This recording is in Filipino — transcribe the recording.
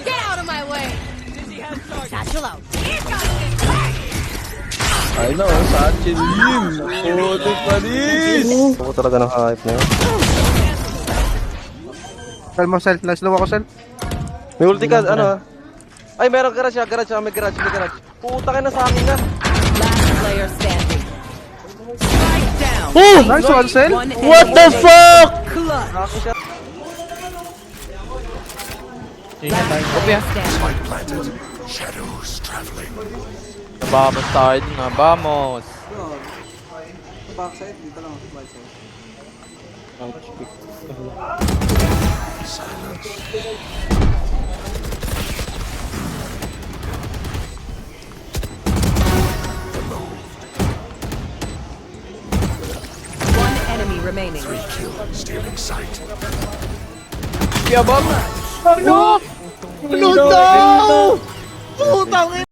Get out of my way! Satchel out. Ay na, oh, Satchel Yim. Puto panis. Ako talaga ng hype na yun. Sel mo, Sel. Slow ako, Sel. May ulti ka, ano ah. Ay, meron garage ah, may garage. Puta ka na sa amin na. Last player standing. Strike down. Nice one, Sel. One What the fuck? clutch. Ako siya. Kopya. Standing. Vamos tayo dun na. Vamos. Backside, dito lang. Backside. One enemy remaining. Kaya ba? Ano? Ano daw? Putang